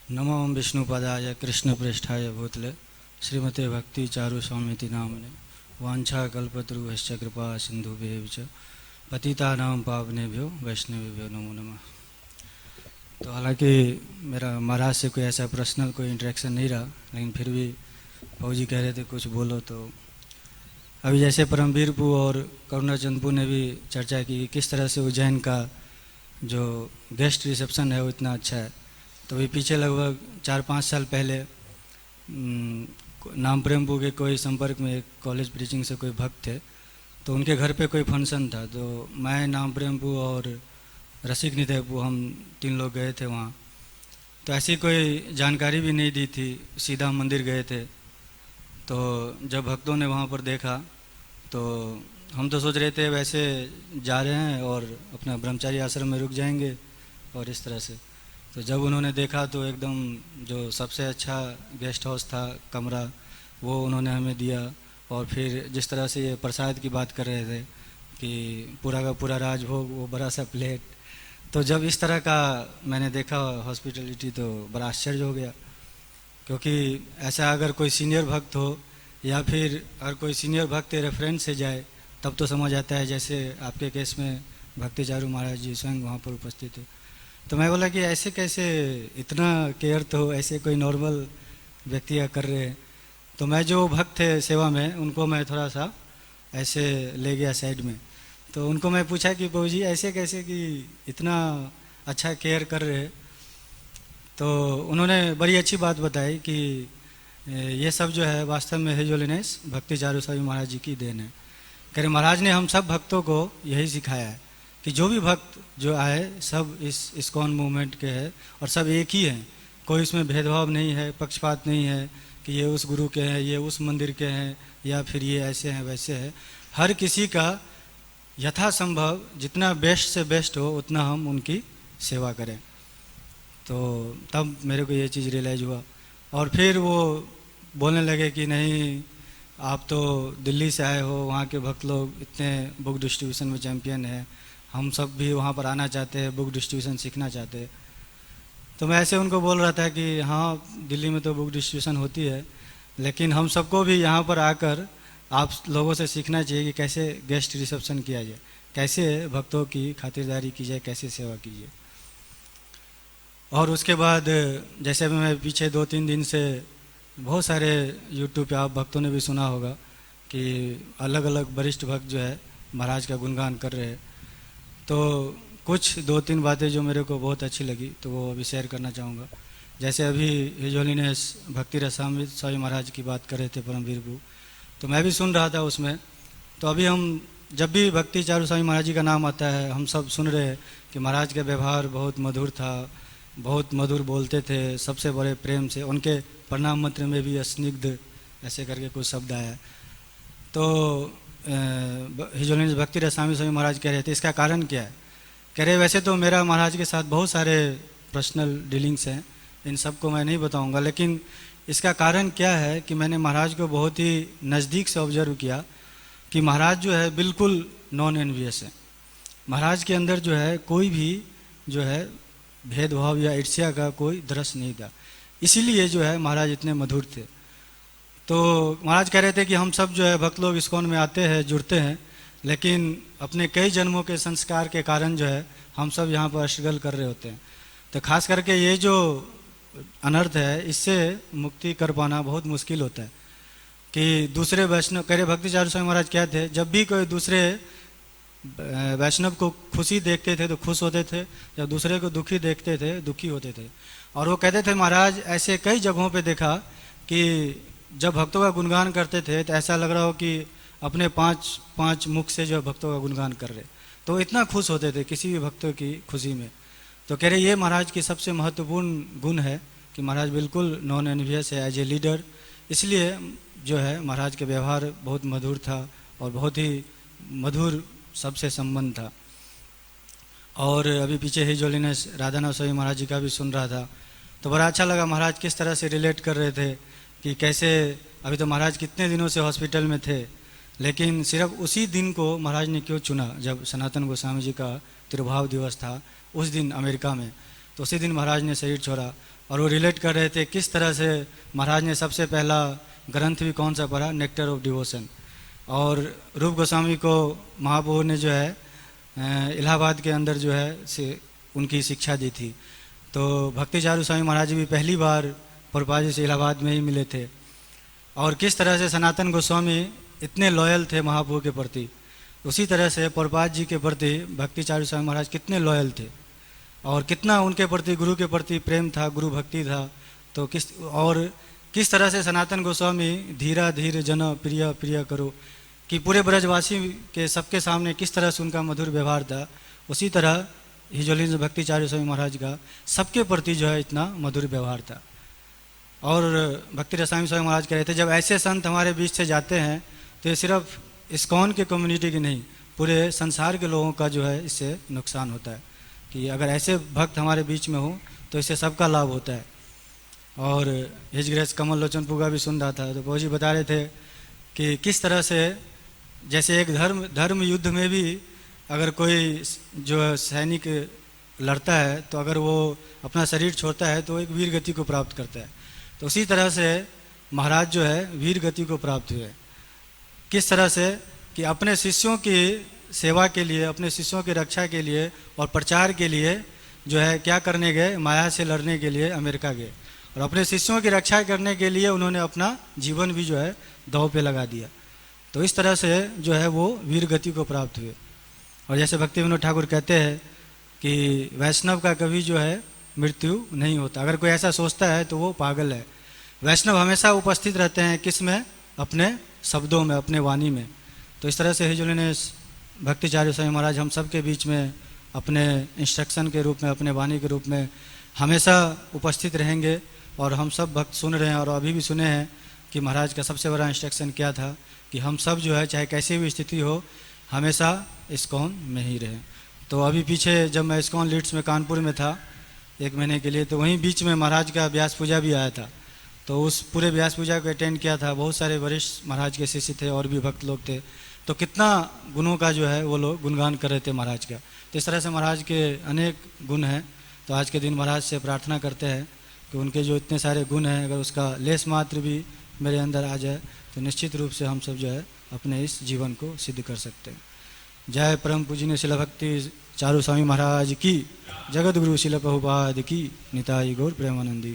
नमो विष्णुपदाय कृष्णप्रेष्ठाय भूतले श्रीमते भक्ति चारु स्वामीति नामने वांछा कल्पतरुश्च कृपा सिंधुभ्येव च पतितानां पावनेभ्यो वैष्णवेभ्यो नमो नमः। तो हालांकि मेरा महाराज से कोई ऐसा पर्सनल कोई इंटरेक्शन नहीं रहा, लेकिन फिर भी फौजी कह रहे थे कुछ बोलो। तो अभी जैसे परमवीर पू और करुणाचंद पू ने भी चर्चा की कि किस तरह से उज्जैन का जो गेस्ट रिसेप्शन है वो इतना अच्छा है। तो अभी पीछे लगभग 4-5 साल पहले नाम प्रेमपू के कोई संपर्क में एक कॉलेज प्रीचिंग से कोई भक्त थे, तो उनके घर पे कोई फंक्शन था। तो मैं नाम प्रेमपू और रसिक नितेपू हम 3 लोग गए थे वहाँ। तो ऐसी कोई जानकारी भी नहीं दी थी, सीधा मंदिर गए थे। तो जब भक्तों ने वहाँ पर देखा तो हम तो सोच रहे थे वैसे जा रहे हैं और अपना ब्रह्मचारी आश्रम में रुक जाएंगे और इस तरह से। तो जब उन्होंने देखा तो एकदम जो सबसे अच्छा गेस्ट हाउस था कमरा वो उन्होंने हमें दिया। और फिर जिस तरह से ये प्रसाद की बात कर रहे थे कि पूरा का पूरा राजभोग, वो बड़ा सा प्लेट। तो जब इस तरह का मैंने देखा हॉस्पिटलिटी तो बड़ा आश्चर्य हो गया, क्योंकि ऐसा अगर कोई सीनियर भक्त हो या फिर अगर कोई सीनियर भक्त रेफरेंस से जाए तब तो समझ आता है। जैसे आपके केस में भक्ति चारू महाराज जी स्वयं वहाँ पर उपस्थित थे। तो मैं बोला कि ऐसे कैसे, इतना केयर तो ऐसे कोई नॉर्मल व्यक्ति कर रहे हैं। तो मैं जो भक्त थे सेवा में उनको मैं थोड़ा सा ऐसे ले गया साइड में। तो उनको मैं पूछा कि बाबू जी ऐसे कैसे कि इतना अच्छा केयर कर रहे हैं। तो उन्होंने बड़ी अच्छी बात बताई कि ये सब जो है वास्तव में हिज होलीनेस भक्ति चारू स्वामी महाराज जी की देन है। कह रहे महाराज ने हम सब भक्तों को यही सिखाया है कि जो भी भक्त जो आए सब इस इस्कॉन मूवमेंट के हैं और सब एक ही हैं। कोई इसमें भेदभाव नहीं है, पक्षपात नहीं है कि ये उस गुरु के हैं, ये उस मंदिर के हैं, या फिर ये ऐसे हैं वैसे हैं। हर किसी का यथासंभव जितना बेस्ट से बेस्ट हो उतना हम उनकी सेवा करें। तो तब मेरे को ये चीज़ रियलाइज हुआ। और फिर वो बोलने लगे कि नहीं आप तो दिल्ली से आए हो, वहाँ के भक्त लोग इतने बुक डिस्ट्रीब्यूशन में चैम्पियन हैं, हम सब भी वहाँ पर आना चाहते हैं, बुक डिस्ट्रीब्यूशन सीखना चाहते हैं। तो मैं ऐसे उनको बोल रहा था कि हाँ दिल्ली में तो बुक डिस्ट्रीब्यूशन होती है, लेकिन हम सबको भी यहाँ पर आकर आप लोगों से सीखना चाहिए कि कैसे गेस्ट रिसेप्शन किया जाए, कैसे भक्तों की खातिरदारी की जाए, कैसे सेवा कीजिए। और उसके बाद जैसे भी मैं पीछे 2-3 दिन से बहुत सारे यूट्यूब पे आप भक्तों ने भी सुना होगा कि अलग अलग वरिष्ठ भक्त जो है महाराज का गुणगान कर रहे हैं। तो कुछ 2-3 बातें जो मेरे को बहुत अच्छी लगी तो वो अभी शेयर करना चाहूँगा। जैसे अभी हिज होलीनेस भक्ति रसामृत स्वामी महाराज की बात कर रहे थे परमवीर पू, तो मैं भी सुन रहा था उसमें। तो अभी हम जब भी भक्ति चारू स्वामी महाराज जी का नाम आता है हम सब सुन रहे हैं कि महाराज का व्यवहार बहुत मधुर था, बहुत मधुर बोलते थे, सबसे बड़े प्रेम से। उनके प्रणाम मंत्र में भी स्निग्ध ऐसे करके कुछ शब्द आया। तो हिज होलीनेस भक्ति रसामृत स्वामी महाराज कह रहे थे इसका कारण क्या है। कह रहे वैसे तो मेरा महाराज के साथ बहुत सारे पर्सनल डीलिंग्स हैं, इन सब को मैं नहीं बताऊंगा, लेकिन इसका कारण क्या है कि मैंने महाराज को बहुत ही नज़दीक से ऑब्जर्व किया कि महाराज जो है बिल्कुल नॉन एनवियस है। महाराज के अंदर जो है कोई भी जो है भेदभाव या ईर्ष्या का कोई दृश्य नहीं था, इसीलिए जो है महाराज इतने मधुर थे। तो महाराज कह रहे थे कि हम सब जो है भक्त लोग इस्कॉन में आते हैं, जुड़ते हैं, लेकिन अपने कई जन्मों के संस्कार के कारण जो है हम सब यहाँ पर स्ट्रगल कर रहे होते हैं। तो खास करके ये जो अनर्थ है इससे मुक्ति कर पाना बहुत मुश्किल होता है कि दूसरे वैष्णव, कह रहे भक्ति चारू स्वामी महाराज क्या थे, जब भी कोई दूसरे वैष्णव को खुशी देखते थे तो खुश होते थे, जब दूसरे को दुखी देखते थे दुखी होते थे। और वो कहते थे महाराज ऐसे कई जगहों पे देखा कि जब भक्तों का गुणगान करते थे तो ऐसा लग रहा हो कि अपने पांच मुख से जो भक्तों का गुणगान कर रहे, तो इतना खुश होते थे किसी भी भक्तों की खुशी में। तो कह रहे ये महाराज की सबसे महत्वपूर्ण गुण है कि महाराज बिल्कुल नॉन एनवियस है एज ए लीडर, इसलिए जो है महाराज के व्यवहार बहुत मधुर था और बहुत ही मधुर सबसे संबंध था। और अभी पीछे हिज होलीनेस राधानाथ स्वामी महाराज जी का भी सुन रहा था, तो बड़ा अच्छा लगा महाराज किस तरह से रिलेट कर रहे थे कि कैसे अभी तो महाराज कितने दिनों से हॉस्पिटल में थे, लेकिन सिर्फ उसी दिन को महाराज ने क्यों चुना जब सनातन गोस्वामी जी का तिरुभाव दिवस था उस दिन अमेरिका में, तो उसी दिन महाराज ने शरीर छोड़ा। और वो रिलेट कर रहे थे किस तरह से महाराज ने सबसे पहला ग्रंथ भी कौन सा पढ़ा, नेक्टर ऑफ डिवोशन। और रूप गोस्वामी को महाप्रभु ने जो है इलाहाबाद के अंदर जो है से उनकी शिक्षा दी थी। तो भक्ति चारू स्वामी महाराज भी पहली बार प्रभुपाद जी से इलाहाबाद में ही मिले थे। और किस तरह से सनातन गोस्वामी इतने लॉयल थे महाप्रभु के प्रति, उसी तरह से प्रभुपाद जी के प्रति भक्ति चारू स्वामी महाराज कितने लॉयल थे और कितना उनके प्रति गुरु के प्रति प्रेम था, गुरु भक्ति था। तो किस तरह से सनातन गोस्वामी धीरा धीर जन प्रिय प्रिय करो कि पूरे ब्रजवासी के सबके सामने किस तरह से उनका मधुर व्यवहार था, उसी तरह हिजोली भक्ति चारू स्वामी महाराज का सबके प्रति जो है इतना मधुर व्यवहार था। और भक्ति रसायन स्वामी महाराज कह रहे थे जब ऐसे संत हमारे बीच से जाते हैं तो ये सिर्फ इस्कॉन के कम्युनिटी की नहीं, पूरे संसार के लोगों का जो है इससे नुकसान होता है कि अगर ऐसे भक्त हमारे बीच में हो तो इससे सबका लाभ होता है। और हिज ग्रेस कमल लोचन पुगा भी सुन रहा था तो प्रभु जी बता रहे थे कि किस तरह से जैसे एक धर्म युद्ध में भी अगर कोई जो सैनिक लड़ता है तो अगर वो अपना शरीर छोड़ता है तो एक वीर गति को प्राप्त करता है। तो उसी तरह से महाराज जो है वीर गति को प्राप्त हुए। किस तरह से कि अपने शिष्यों की सेवा के लिए, अपने शिष्यों की रक्षा के लिए और प्रचार के लिए जो है क्या करने गए, माया से लड़ने के लिए अमेरिका गए और अपने शिष्यों की रक्षा करने के लिए उन्होंने अपना जीवन भी जो है दांव पे लगा दिया। तो इस तरह से जो है वो वीर गति को प्राप्त हुए। और जैसे भक्ति विनोद ठाकुर कहते हैं कि वैष्णव का कभी जो है मृत्यु नहीं होता। अगर कोई ऐसा सोचता है तो वो पागल है। वैष्णव हमेशा उपस्थित रहते हैं किस में, अपने शब्दों में, अपने वाणी में। तो इस तरह से हिजोली ने भक्ति चारू स्वामी महाराज हम सब के बीच में अपने इंस्ट्रक्शन के रूप में, अपने वाणी के रूप में हमेशा उपस्थित रहेंगे। और हम सब भक्त सुन रहे हैं और अभी भी सुने हैं कि महाराज का सबसे बड़ा इंस्ट्रक्शन क्या था कि हम सब जो है चाहे कैसी भी स्थिति हो हमेशा इस्कॉन में ही रहें। तो अभी पीछे जब मैं इस्कॉन लीड्स में कानपुर में था 1 महीने के लिए, तो वहीं बीच में महाराज का व्यास पूजा भी आया था। तो उस पूरे व्यास पूजा को अटेंड किया था। बहुत सारे वरिष्ठ महाराज के शिष्य थे और भी भक्त लोग थे। तो कितना गुणों का जो है वो लोग गुणगान कर रहे थे महाराज का। तो इस तरह से महाराज के अनेक गुण हैं। तो आज के दिन महाराज से प्रार्थना करते हैं कि उनके जो इतने सारे गुण हैं अगर उसका लेस मात्र भी मेरे अंदर आ जाए तो निश्चित रूप से हम सब जो है अपने इस जीवन को सिद्ध कर सकते हैं। जय परम पूजनीय शिला भक्ति चारू स्वामी महाराज की, जगत गुरु शिला प्रभुपाद की, निताई गौर प्रेमानंदी।